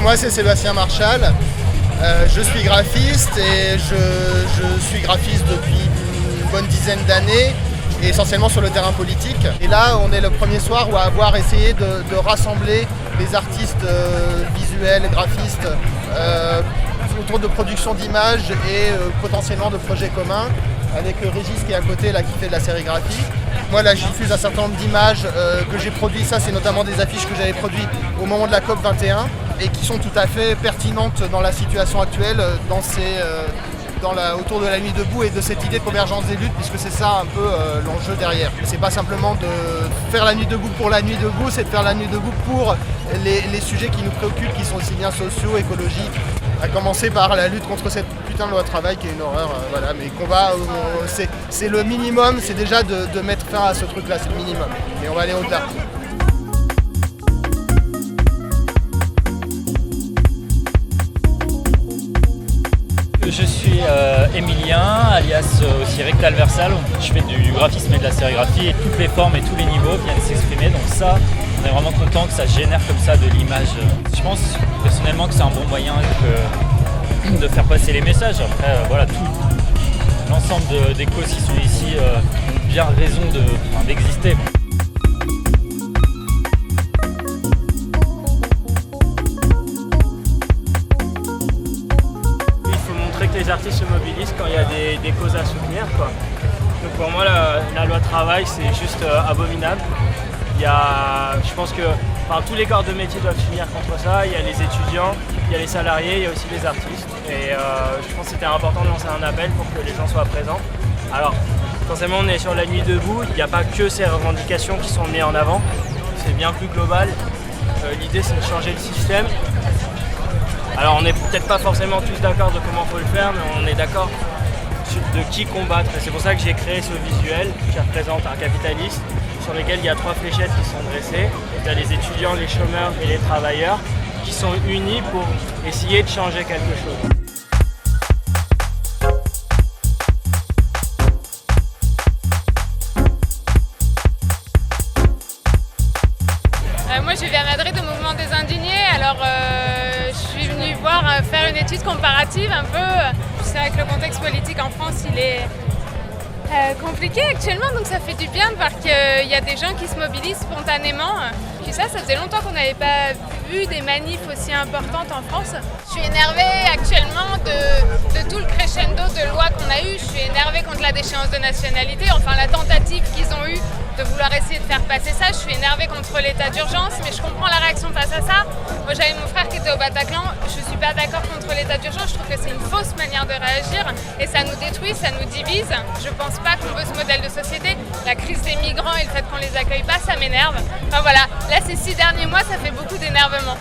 moi c'est Sébastien Marchal, je suis graphiste et je suis graphiste depuis une bonne dizaine d'années, et essentiellement sur le terrain politique. Et là on est le premier soir où à avoir essayé de rassembler les artistes visuels et graphistes autour de production d'images et potentiellement de projets communs, avec Régis qui est à côté là, qui fait de la sérigraphie. Moi là je diffuse un certain nombre d'images que j'ai produites, ça c'est notamment des affiches que j'avais produites au moment de la COP 21 et qui sont tout à fait pertinentes dans la situation actuelle, autour de la nuit debout et de cette idée de convergence des luttes, puisque c'est ça un peu l'enjeu derrière. C'est pas simplement de faire la nuit debout pour la nuit debout, c'est de faire la nuit debout pour les sujets qui nous préoccupent, qui sont aussi bien sociaux, écologiques, à commencer par la lutte contre cette putain de loi de travail qui est une horreur, voilà, mais c'est le minimum, c'est déjà de mettre fin à ce truc là, c'est le minimum, et on va aller au-delà. Je suis Emilien, alias aussi Rectal Versal. Je fais du graphisme et de la sérigraphie et toutes les formes et tous les niveaux viennent s'exprimer. Donc ça, on est vraiment content que ça génère comme ça de l'image. Je pense personnellement que c'est un bon moyen de faire passer les messages. Après, voilà, tout l'ensemble des causes qui sont ici ont bien raison d'exister. Que les artistes se mobilisent quand il y a des causes à soutenir, quoi. Donc pour moi la loi travail c'est juste abominable. Je pense que tous les corps de métier doivent s'unir contre ça. Il y a les étudiants, il y a les salariés, il y a aussi les artistes. Et je pense que c'était important de lancer un appel pour que les gens soient présents. Alors forcément on est sur la nuit debout, il n'y a pas que ces revendications qui sont mises en avant, c'est bien plus global. L'idée c'est de changer le système. Alors on n'est peut-être pas forcément tous d'accord de comment il faut le faire, mais on est d'accord de qui combattre. Et c'est pour ça que j'ai créé ce visuel qui représente un capitaliste sur lequel il y a 3 fléchettes qui sont dressées. Il y a les étudiants, les chômeurs et les travailleurs qui sont unis pour essayer de changer quelque chose. Moi je viens à Madrid au mouvement des indignés, alors je suis venue faire une étude comparative un peu. C'est vrai que le contexte politique en France il est compliqué actuellement, donc ça fait du bien de voir qu'il y a des gens qui se mobilisent spontanément. Puis ça faisait longtemps qu'on n'avait pas vu des manifs aussi importantes en France. Je suis énervée actuellement de tout le crescendo de lois qu'on a eu. Je suis énervée contre la déchéance de nationalité, enfin la tentative qu'ils ont eue de vouloir essayer de faire passer ça. Je suis énervée contre l'état d'urgence, mais je comprends la réaction face à ça. Moi j'avais mon frère qui était au Bataclan, je suis pas d'accord contre l'état d'urgence, je trouve que c'est une fausse manière de réagir et ça nous détruit, ça nous divise. Je pense pas qu'on veut ce modèle de société. La crise des migrants et le fait qu'on les accueille pas, ça m'énerve. Enfin voilà, là ces 6 derniers mois ça fait beaucoup d'énervement.